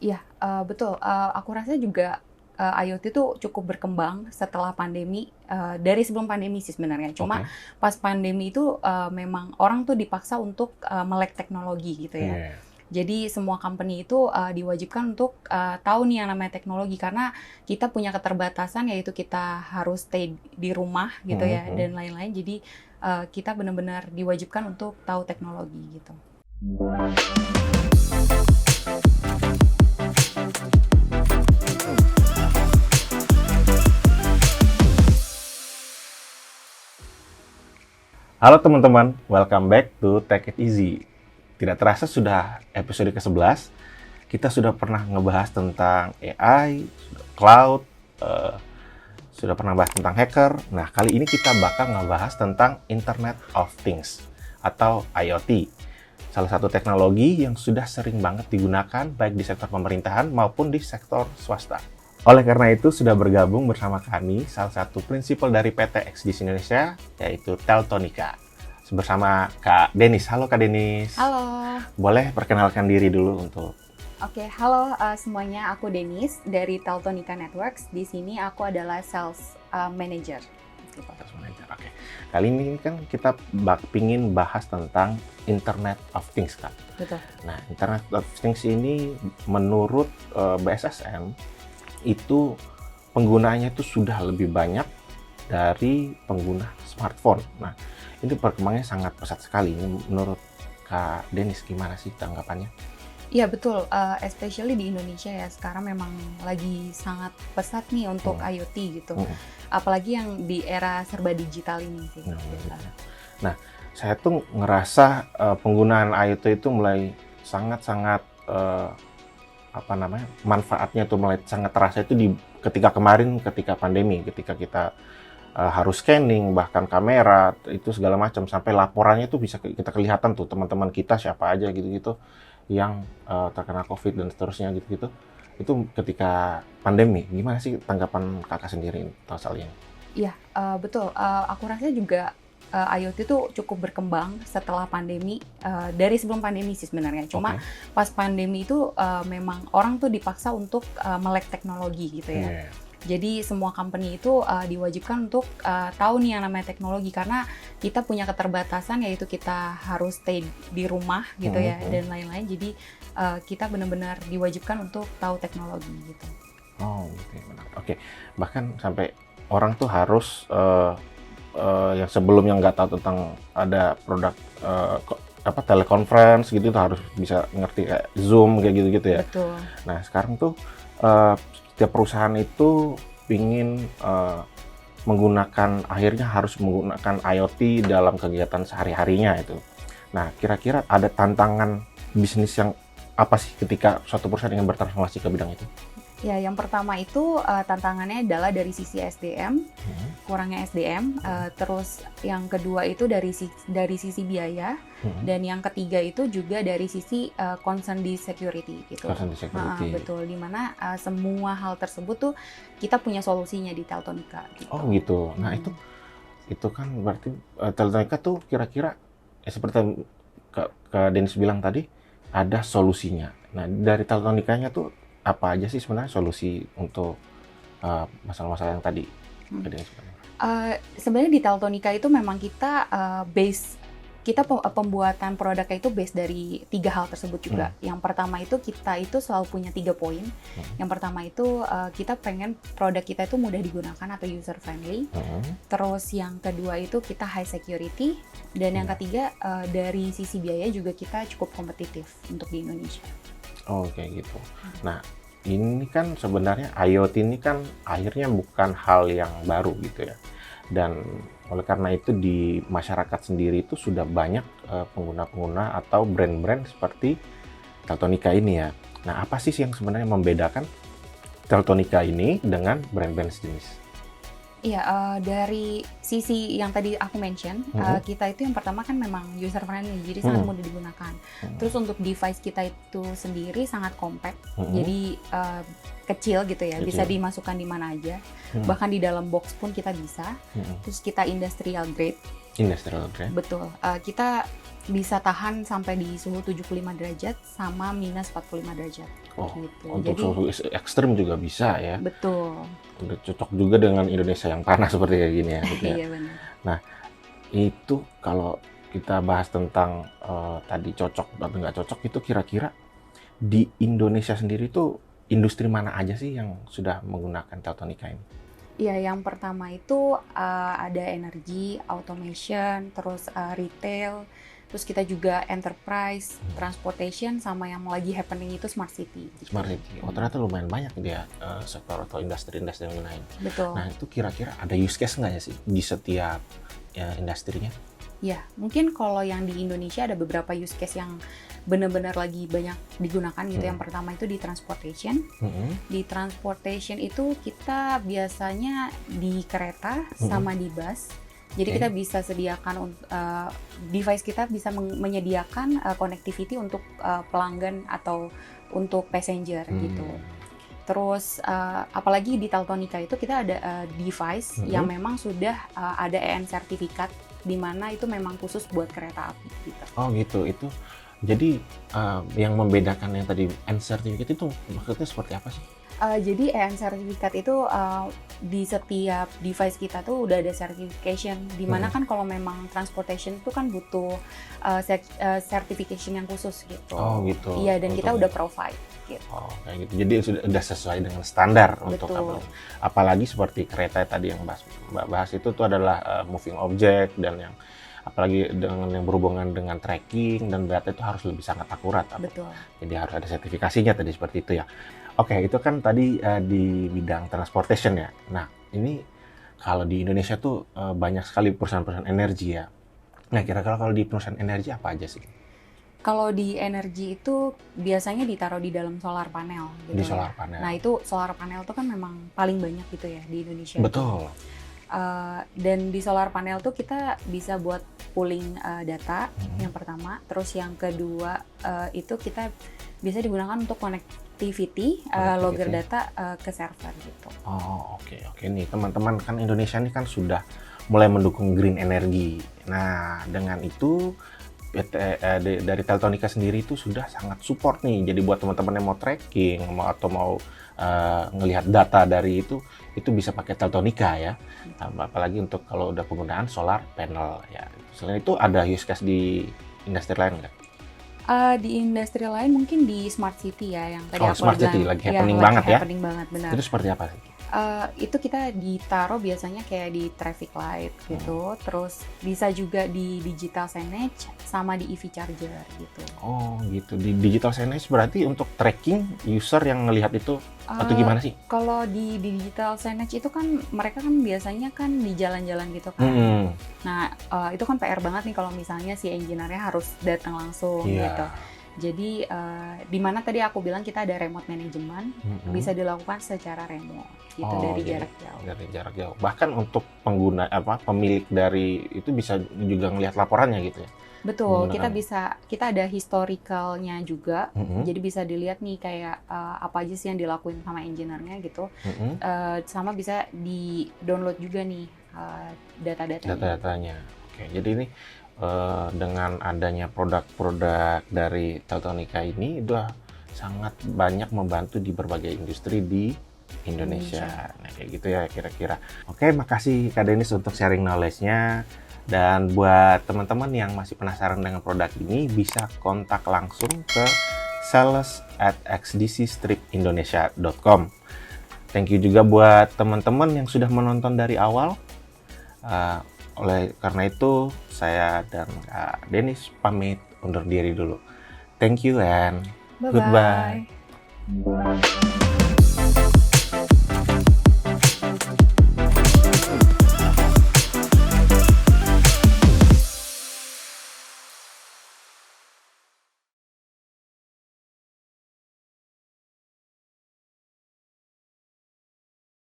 Iya, betul. Aku rasa juga, IoT itu cukup berkembang setelah pandemi, dari sebelum pandemi sih sebenarnya. Cuma Oke. pas pandemi itu, memang orang tuh dipaksa untuk, melek teknologi gitu ya. Iya. Jadi semua company itu, diwajibkan untuk, tahu nih yang namanya teknologi karena kita punya keterbatasan yaitu kita harus stay di rumah gitu Mhm, ya mhm. dan lain-lain. Jadi, kita benar-benar diwajibkan untuk tahu teknologi gitu. Halo teman-teman, welcome back to Take It Easy. Tidak terasa sudah episode ke-11. Kita sudah pernah ngebahas tentang AI, cloud, eh, sudah pernah bahas tentang hacker. Nah, kali ini kita bakal ngebahas tentang Internet of Things atau IoT. Salah satu teknologi yang sudah sering banget digunakan baik di sektor pemerintahan maupun di sektor swasta. Oleh karena itu, sudah bergabung bersama kami salah satu prinsipal dari PT XDC Indonesia, yaitu Teltonika. Bersama Kak Denis. Halo Kak Denis. Halo. Boleh perkenalkan diri dulu untuk Oke, halo, semuanya. Aku Denis dari Teltonika Networks. Di sini aku adalah sales, manager. Gitu. Sales Manager. Oke. Kali ini kan kita pingin bahas tentang Internet of Things, Kak. Betul. Nah, Internet of Things ini menurut BSSM itu penggunanya itu sudah lebih banyak dari pengguna smartphone. Nah, ini perkembangannya sangat pesat sekali. Ini menurut Kak Denis gimana sih tanggapannya? Iya betul, especially di Indonesia ya, sekarang memang lagi sangat pesat nih untuk Hmm. IoT gitu. Hmm. Apalagi yang di era serba digital ini sih. Nah, Gitu. gitu. Nah, saya tuh ngerasa penggunaan IoT itu mulai sangat-sangat apa namanya, manfaatnya tuh mulai sangat terasa itu ketika kemarin ketika pandemi, ketika kita harus scanning, bahkan kamera, itu segala macam, sampai laporannya tuh bisa kita kelihatan tuh teman-teman kita siapa aja gitu-gitu yang terkena COVID dan seterusnya gitu-gitu. Itu ketika pandemi. Gimana sih tanggapan Kakak sendiri soal ini? Iya, betul, aku rasa juga, IoT itu cukup berkembang setelah pandemi, dari sebelum pandemi sih sebenarnya. Cuma Oke. pas pandemi itu, memang orang tuh dipaksa untuk, melek teknologi gitu ya. Iya. Jadi semua company itu, diwajibkan untuk, tahu nih yang namanya teknologi karena kita punya keterbatasan yaitu kita harus stay di rumah gitu Mhm, ya mhm. dan lain-lain. Jadi, kita benar-benar diwajibkan untuk tahu teknologi gitu. Oh, oke, menarik. Oke, bahkan sampai orang tuh harus yang sebelumnya nggak tahu tentang ada produk apa teleconference gitu tuh harus bisa ngerti kayak Zoom kayak gitu-gitu ya. Betul. Nah, sekarang tuh eh, setiap perusahaan itu ingin akhirnya harus menggunakan IoT dalam kegiatan sehari-harinya itu. Nah, kira-kira ada tantangan bisnis yang apa sih ketika suatu perusahaan ingin bertransformasi ke bidang itu? Ya, yang pertama itu, tantangannya adalah dari sisi SDM, Mhm, kurangnya SDM, mhm, terus yang kedua itu dari sisi biaya, mhm. dan yang ketiga itu juga dari sisi, concern di security gitu. Concern di Heeh, security. betul, di mana, semua hal tersebut tuh kita punya solusinya di Teltonika Oh gitu. gitu. Nah Mhm. itu kan berarti Teltonika tuh kira-kira seperti yang Kak Denis bilang tadi ada solusinya. Nah dari Teltonikanya tuh apa aja sih sebenarnya solusi untuk masalah-masalah yang tadi Mhm. Kak Denis bilang? Sebenarnya di Teltonika itu memang kita, pembuatan produknya itu base dari 3 hal tersebut Hmm, juga. Yang pertama itu kita itu selalu punya 3 poin. hmm, Yang pertama itu, kita pengen produk kita itu mudah digunakan atau user friendly. hmm, Terus yang kedua itu kita high security, dan yang iya. ketiga, dari sisi biaya juga kita cukup kompetitif untuk di Indonesia. Oh kayak gitu. Nah ini kan sebenarnya IoT ini kan akhirnya bukan hal yang baru gitu ya. Dan oleh karena itu di masyarakat sendiri itu sudah banyak pengguna-pengguna atau brand-brand seperti Teltonika ini ya. Nah, apa sih yang sebenarnya membedakan Teltonika ini dengan brand-brand sejenis? Iya, dari sisi yang tadi aku mention, Mhm, kita itu yang pertama kan memang user friendly, jadi sangat mhm, mudah digunakan. mhm, Terus untuk device kita itu sendiri sangat compact, mhm, jadi kecil gitu ya, bisa kecil. dimasukkan di mana aja, Mhm, bahkan di dalam box pun kita bisa. mhm, Terus kita industrial grade, Industrial grade. Betul. Kita bisa tahan sampai di suhu 75 derajat sama minus 45 derajat. Oh, Gitu. untuk Jadi, suhu ekstrim juga bisa ya. betul. Udah cocok juga dengan Indonesia yang panas seperti kayak gini ya, gitu ya. Iya benar. Nah, itu kalau kita bahas tentang tadi cocok atau nggak cocok, itu kira-kira di Indonesia sendiri tuh industri mana aja sih yang sudah menggunakan Teltonika ini? Iya, yang pertama itu ada energi, automation, terus retail, terus kita juga enterprise, transportation, sama yang lagi happening itu smart city. Gitu. Smart City. Oh, ternyata lumayan banyak dia sektor atau industri-industri yang gunain. Betul. Nah, itu kira-kira ada use case nggak ya sih di setiap industrinya? Ya, mungkin kalau yang di Indonesia ada beberapa use case yang benar-benar lagi banyak digunakan gitu. Yang pertama itu di transportation. Di transportation itu kita biasanya di kereta sama di bus. Jadi kita bisa sediakan device kita bisa menyediakan connectivity untuk pelanggan atau untuk passenger gitu. Terus apalagi di Teltonika itu kita ada device yang memang sudah ada EN sertifikat, di mana itu memang khusus buat kereta api gitu. Oh gitu, itu jadi yang membedakan yang tadi EN certificate itu maksudnya seperti apa sih? Jadi EN sertifikat itu di setiap device kita tuh udah ada certification, di mana kan kalau memang transportation itu kan butuh certification yang khusus gitu. Oh gitu. Iya, dan kita udah provide gitu. Oh kayak gitu, jadi sudah sesuai dengan standar. Betul. Untuk apalagi seperti kereta tadi yang Mbak bahas itu tuh adalah moving object, dan yang apalagi dengan yang berhubungan dengan tracking dan data itu harus lebih sangat akurat. Betul. Jadi harus ada sertifikasinya tadi seperti itu ya. Oke, itu kan tadi di bidang transportation ya. Nah, ini kalau di Indonesia tuh banyak sekali perusahaan-perusahaan energi ya. Nah, kira-kira kalau di perusahaan energi apa aja sih? Kalau di energi itu biasanya ditaruh di dalam solar panel gitu. Di ya. solar panel. Nah, itu solar panel itu kan memang paling banyak gitu ya di Indonesia. Betul. Dan di solar panel tuh kita bisa buat pooling data yang pertama. Terus yang kedua itu kita bisa digunakan untuk connectivity logger data ke server gitu. Oh, oke. Nih, teman-teman, kan Indonesia ini kan sudah mulai mendukung green energy. Nah, dengan itu dari Teltonika sendiri itu sudah sangat support nih. Jadi buat teman-teman yang mau tracking atau mau ngelihat data dari itu bisa pakai Teltonika ya. Apalagi untuk kalau udah penggunaan solar panel ya. Selain itu ada use case di industri lain nggak? Di industri lain mungkin di smart city ya, yang tadi aku Smart bilang. City lagi happening banget ya. Happening banget, benar. Itu seperti apa sih? Itu kita ditaruh biasanya kayak di traffic light gitu, terus bisa juga di digital signage sama di EV charger gitu. Oh gitu, di digital signage berarti untuk tracking user yang ngelihat itu atau gimana sih? Kalau di digital signage itu kan mereka kan biasanya kan di jalan-jalan gitu kan. Nah itu kan PR banget nih kalau misalnya si engineer-nya harus datang langsung gitu. Jadi di mana tadi aku bilang kita ada remote management, bisa dilakukan secara remote gitu dari jarak jauh. Dari jarak jauh. Bahkan untuk pengguna pemilik dari itu bisa juga ngelihat laporannya gitu ya. Betul, kita ada historicalnya juga, jadi bisa dilihat nih kayak apa aja sih yang dilakuin sama engineer-nya gitu, sama bisa di download juga nih data-datanya. Oke, jadi ini dengan adanya produk-produk dari Teltonika ini udah sangat banyak membantu di berbagai industri di Indonesia. Nah, kayak gitu ya kira-kira. Oke, makasih Kak Denis untuk sharing knowledge-nya. Dan buat teman-teman yang masih penasaran dengan produk ini, bisa kontak langsung ke sales@xdcstripindonesia.com. Thank you juga buat teman-teman yang sudah menonton dari awal. Oleh karena itu, saya dan Kak Denis pamit undur diri dulu. Thank you and goodbye.